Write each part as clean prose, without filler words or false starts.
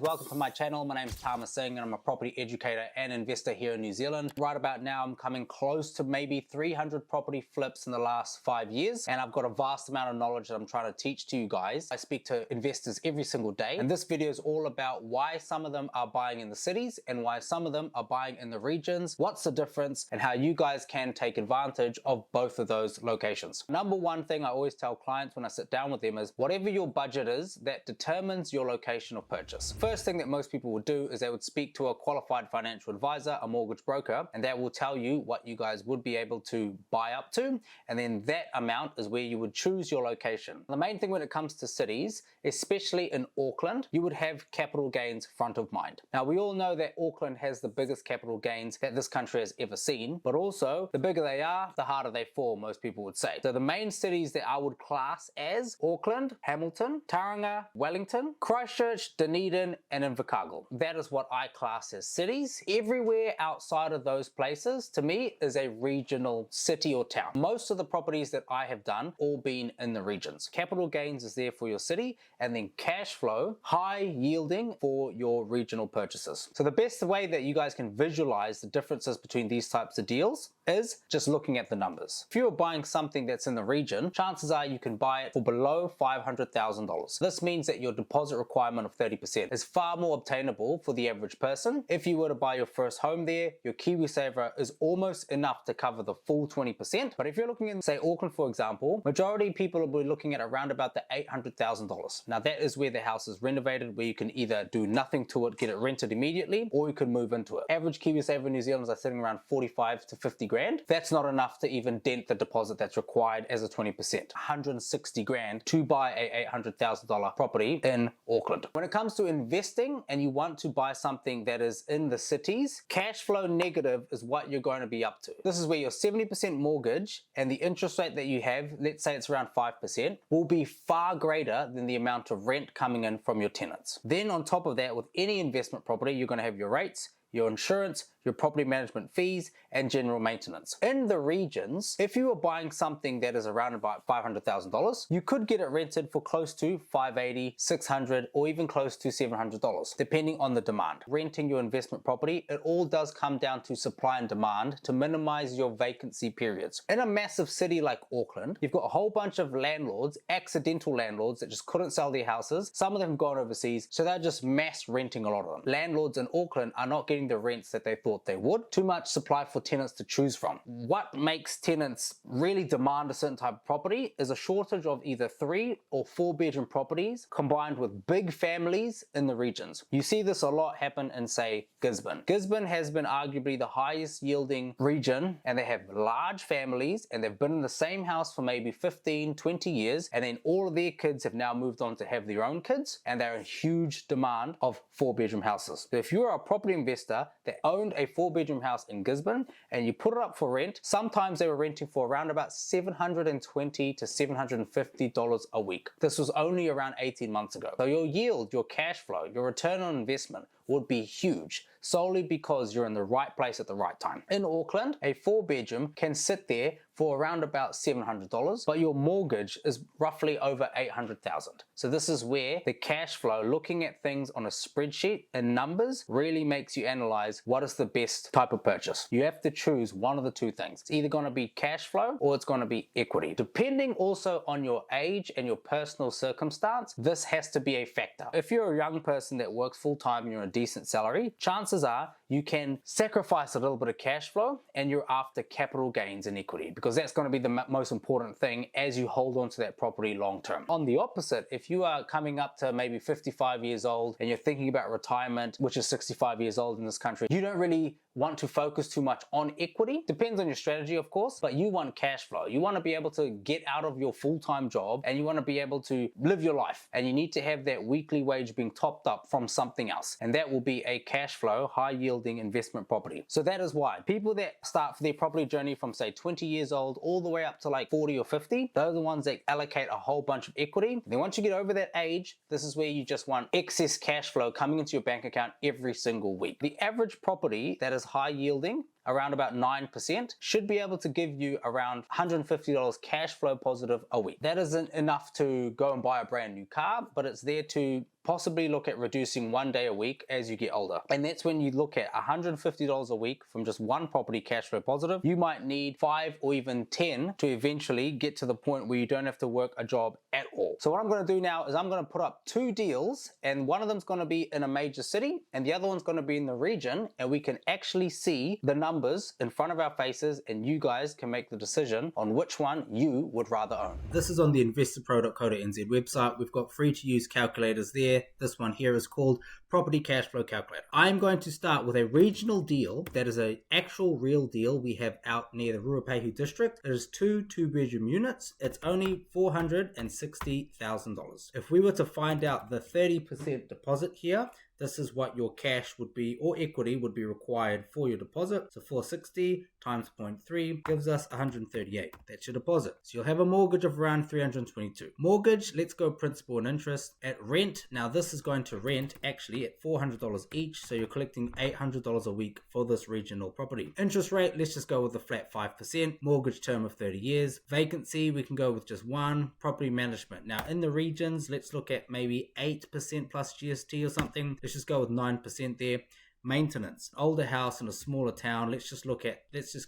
Welcome to my channel. My name is Thomas Singh and I'm a property educator and investor here in New Zealand. Right about now, I'm coming close to maybe 300 property flips in the last 5 years, and I've got a vast amount of knowledge that I'm trying to teach to you guys. I speak to investors every single day, and this video is all about why some of them are buying in the cities and why some of them are buying in the regions, what's the difference, and how you guys can take advantage of both of those locations. Number one thing I always tell clients when I sit down with them is whatever your budget is, that determines your location of purchase. First thing that most people would do is they would speak to a qualified financial advisor, a mortgage broker, and that will tell you what you guys would be able to buy up to, and then that amount is where you would choose your location. The main thing when it comes to cities, especially in Auckland, you would have capital gains front of mind. Now we all know that Auckland has the biggest capital gains that this country has ever seen, but also the bigger they are, the harder they fall, most people would say. So the main cities that I would class as Auckland, Hamilton, Tauranga, Wellington, Christchurch, Dunedin, and Invercargill. That is what I class as cities. Everywhere outside of those places, to me, is a regional city or town. Most of the properties that I have done all been in the regions. Capital gains is there for your city, and then cash flow, high yielding for your regional purchases. So the best way that you guys can visualize the differences between these types of deals is just looking at the numbers. If you're buying something that's in the region, chances are you can buy it for below $500,000. This means that your deposit requirement of 30% is far more obtainable for the average person. If you were to buy your first home there, your KiwiSaver is almost enough to cover the full 20%. But if you're looking in, say, Auckland, for example, majority of people will be looking at around about the $800,000. Now that is where the house is renovated, where you can either do nothing to it, get it rented immediately, or you can move into it. Average KiwiSaver in New Zealand is sitting around 45 to 50 grand. That's not enough to even dent the deposit that's required as a 20%. 160 grand to buy a $800,000 property in Auckland. When it comes to investing and you want to buy something that is in the cities, cash flow negative is what you're going to be up to. This is where your 70% mortgage and the interest rate that you have, let's say it's around 5%, will be far greater than the amount of rent coming in from your tenants. Then on top of that, with any investment property, you're going to have your rates, your insurance, your property management fees, and general maintenance. In the regions, if you are buying something that is around about $500,000, you could get it rented for close to $580, $600, or even close to $700, depending on the demand. Renting your investment property, it all does come down to supply and demand to minimize your vacancy periods. In a massive city like Auckland, you've got a whole bunch of landlords, accidental landlords that just couldn't sell their houses. Some of them have gone overseas, so they're just mass renting a lot of them. Landlords in Auckland are not getting the rents that they thought they would. Too much supply for tenants to choose from. What makes tenants really demand a certain type of property is a shortage of either 3 or 4 bedroom properties combined with big families in the regions. You see this a lot happen in, say, Gisborne. Gisborne has been arguably the highest yielding region, and they have large families and they've been in the same house for maybe 15, 20 years, and then all of their kids have now moved on to have their own kids, and they're in huge demand of 4 bedroom houses. So if you're a property investor that owned a 4 bedroom house in Gisborne and you put it up for rent, sometimes they were renting for around about $720 to $750 a week. This was only around 18 months ago. So your yield, your cash flow, your return on investment would be huge, solely because you're in the right place at the right time. In Auckland, a 4 bedroom can sit there for around about $700, but your mortgage is roughly over $800,000. So this is where the cash flow, looking at things on a spreadsheet and numbers, really makes you analyze what is the best type of purchase. You have to choose one of the two things. It's either going to be cash flow or it's going to be equity. Depending also on your age and your personal circumstance, this has to be a factor. If you're a young person that works full-time and you're on a decent salary, chances are you can sacrifice a little bit of cash flow and you're after capital gains and equity, because that's going to be the most important thing as you hold on to that property long term. On the opposite, if you are coming up to maybe 55 years old and you're thinking about retirement, which is 65 years old in this country, you don't really want to focus too much on equity. Depends on your strategy, of course, but you want cash flow. You want to be able to get out of your full-time job and you want to be able to live your life, and you need to have that weekly wage being topped up from something else, and that will be a cash flow, high yielding investment property. So that is why people that start their property journey from, say, 20 years old all the way up to like 40 or 50, those are the ones that allocate a whole bunch of equity. Then once you get over that age, this is where you just want excess cash flow coming into your bank account every single week. The average property that is high yielding, around about 9%, should be able to give you around $150 cash flow positive a week. That isn't enough to go and buy a brand new car, but it's there to possibly look at reducing 1 day a week as you get older. And that's when you look at $150 a week from just one property cash flow positive. You might need 5 or even 10 to eventually get to the point where you don't have to work a job at all. So what I'm going to do now is I'm going to put up 2 deals, and one of them's going to be in a major city and the other one's going to be in the region, and we can actually see the numbers in front of our faces, and you guys can make the decision on which one you would rather own. This is on the investorpro.co.nz website. We've got free to use calculators there. This one here is called Property Cash Flow Calculator. I'm going to start with a regional deal that is an actual real deal we have out near the Ruapehu district. It is 2 2-bedroom units. It's only $460,000. If we were to find out the 30% deposit here, this is what your cash would be, or equity would be required for your deposit. So 460 times 0.3 gives us 138. That's your deposit. So you'll have a mortgage of around 322. Mortgage, let's go principal and interest. At rent, now this is going to rent actually at $400 each. So you're collecting $800 a week for this regional property. Interest rate, let's just go with a flat 5%. Mortgage term of 30 years. Vacancy, we can go with just 1. Property management. Now in the regions, let's look at maybe 8% plus GST or something. Let's just go with 9% there. Maintenance, older house in a smaller town, let's just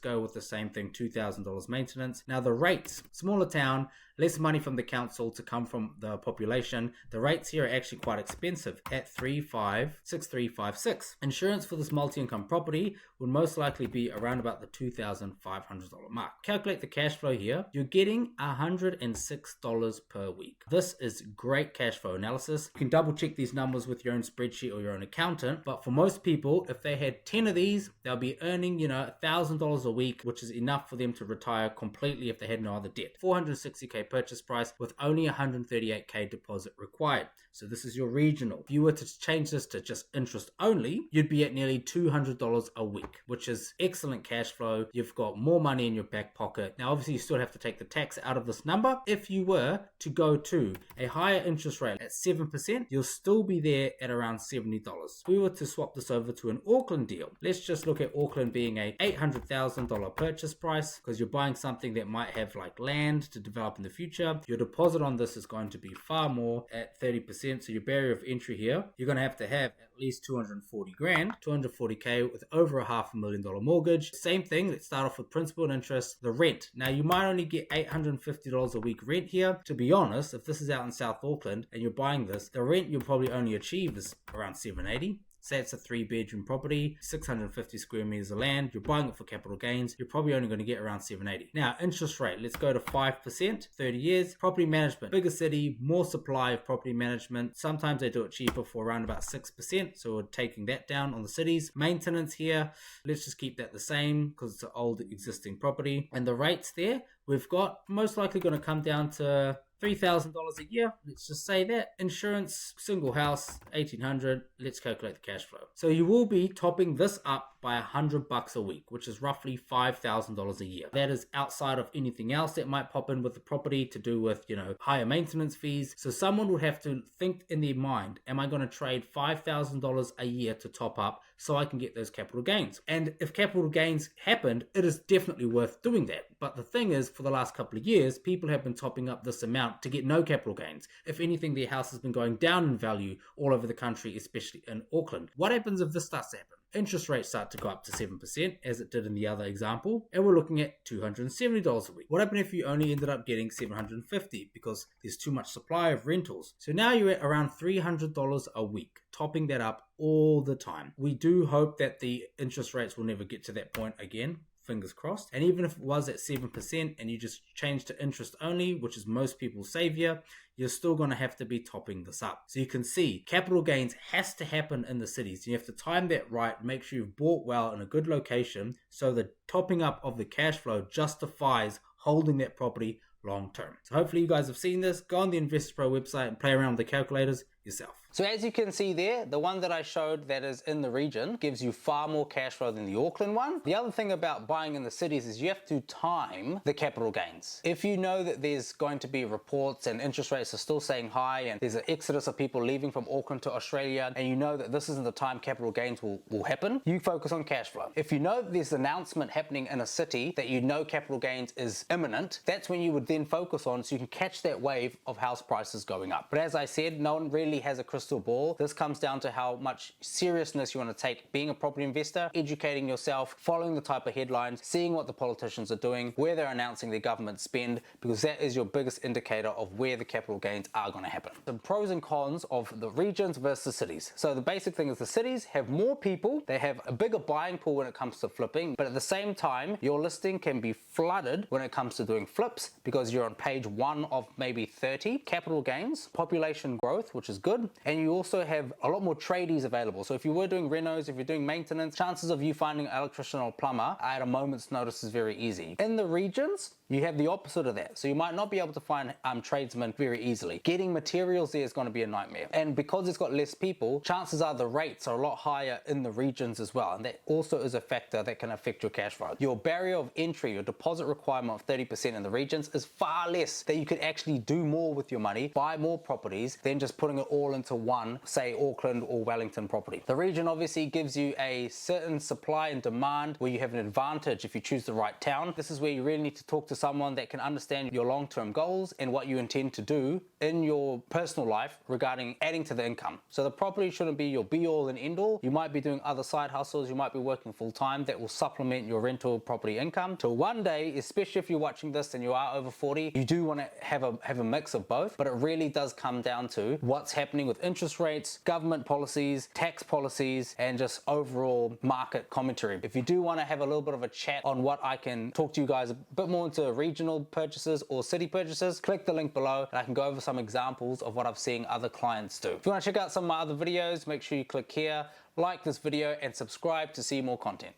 go with the same thing, $2,000 maintenance. Now the rates, smaller town, less money from the council to come from the population. The rates here are actually quite expensive at $6356. Insurance for this multi-income property would most likely be around about the $2,500 mark. Calculate the cash flow here. You're getting $106 per week. This is great cash flow analysis. You can double check these numbers with your own spreadsheet or your own accountant, but for most people, if they had 10 of these, they'll be earning, $1,000 a week, which is enough for them to retire completely if they had no other debt. $460K purchase price with only $138K deposit required. So this is your regional. If you were to change this to just interest only, you'd be at nearly $200 a week, which is excellent cash flow. You've got more money in your back pocket. Now, obviously, you still have to take the tax out of this number. If you were to go to a higher interest rate at 7%, you'll still be there at around $70. If we were to swap this over to an Auckland deal, let's just look at Auckland being a $800,000 purchase price, because you're buying something that might have like land to develop in the future. Your deposit on this is going to be far more at 30%. So your barrier of entry here, you're going to have at least 240 grand, 240K with over a $500,000 mortgage. Same thing, let's start off with principal and interest. The rent, now you might only get $850 a week rent here. To be honest, if this is out in South Auckland and you're buying this, the rent you'll probably only achieve is around $780. Say it's a 3-bedroom property, 650 square meters of land, you're buying it for capital gains, you're probably only going to get around $780. Now, interest rate, let's go to 5%, 30 years. Property management, bigger city, more supply of property management. Sometimes they do it cheaper for around about 6%, so we're taking that down on the cities. Maintenance here, let's just keep that the same because it's an old existing property. And the rates there, we've got most likely going to come down to $3,000 a year. Let's just say that. Insurance, single house, $1,800. Let's calculate the cash flow. So you will be topping this up by $100 a week, which is roughly $5,000 a year. That is outside of anything else that might pop in with the property to do with, higher maintenance fees. So someone would have to think in their mind, am I going to trade $5,000 a year to top up so I can get those capital gains? And if capital gains happened, it is definitely worth doing that. But the thing is, for the last couple of years, people have been topping up this amount to get no capital gains. If anything, their house has been going down in value all over the country, especially in Auckland. What happens if this starts to happen? Interest rates start to go up to 7%, as it did in the other example, and we're looking at $270 a week. What happened if you only ended up getting $750 because there's too much supply of rentals? So now you're at around $300 a week, topping that up all the time. We do hope that the interest rates will never get to that point again. Fingers crossed. And even if it was at 7% and you just change to interest only, which is most people's savior, you're still going to have to be topping this up. So you can see capital gains has to happen in the cities. You have to time that right, make sure you've bought well in a good location so the topping up of the cash flow justifies holding that property long term. So hopefully you guys have seen this. Go on the Investor Pro website and play around with the calculators yourself. So as you can see there, the one that I showed that is in the region gives you far more cash flow than the Auckland one. The other thing about buying in the cities is you have to time the capital gains. If you know that there's going to be reports and interest rates are still staying high and there's an exodus of people leaving from Auckland to Australia, and you know that this isn't the time capital gains will happen, you focus on cash flow. If you know there's an announcement happening in a city that you know capital gains is imminent, that's when you would then focus on so you can catch that wave of house prices going up. But as I said, no one really really has a crystal ball. This comes down to how much seriousness you want to take being a property investor, educating yourself, following the type of headlines, seeing what the politicians are doing, where they're announcing their government spend, because that is your biggest indicator of where the capital gains are going to happen. The pros and cons of the regions versus cities. So the basic thing is the cities have more people, they have a bigger buying pool when it comes to flipping, but at the same time, your listing can be flooded when it comes to doing flips because you're on page 1 of maybe 30. Capital gains, population growth, which is good, and you also have a lot more tradies available. So if you were doing renos, if you're doing maintenance, chances of you finding an electrician or plumber at a moment's notice is very easy. In the regions, you have the opposite of that. So you might not be able to find tradesmen very easily. Getting materials there is going to be a nightmare. And because it's got less people, chances are the rates are a lot higher in the regions as well. And that also is a factor that can affect your cash flow. Your barrier of entry, your deposit requirement of 30% in the regions is far less, that you could actually do more with your money, buy more properties than just putting it all into one, say Auckland or Wellington property. The region obviously gives you a certain supply and demand where you have an advantage if you choose the right town. This is where you really need to talk to someone that can understand your long-term goals and what you intend to do in your personal life regarding adding to the income. So the property shouldn't be your be-all and end-all. You might be doing other side hustles, you might be working full-time that will supplement your rental property income. So one day, especially if you're watching this and you are over 40, you do want to have a mix of both, but it really does come down to what's happening with interest rates, government policies, tax policies, and just overall market commentary. If you do want to have a little bit of a chat on what I can talk to you guys a bit more into regional purchases or city purchases, click the link below and I can go over some examples of what I've seen other clients do. If you want to check out some of my other videos, make sure you click here, like this video and subscribe to see more content.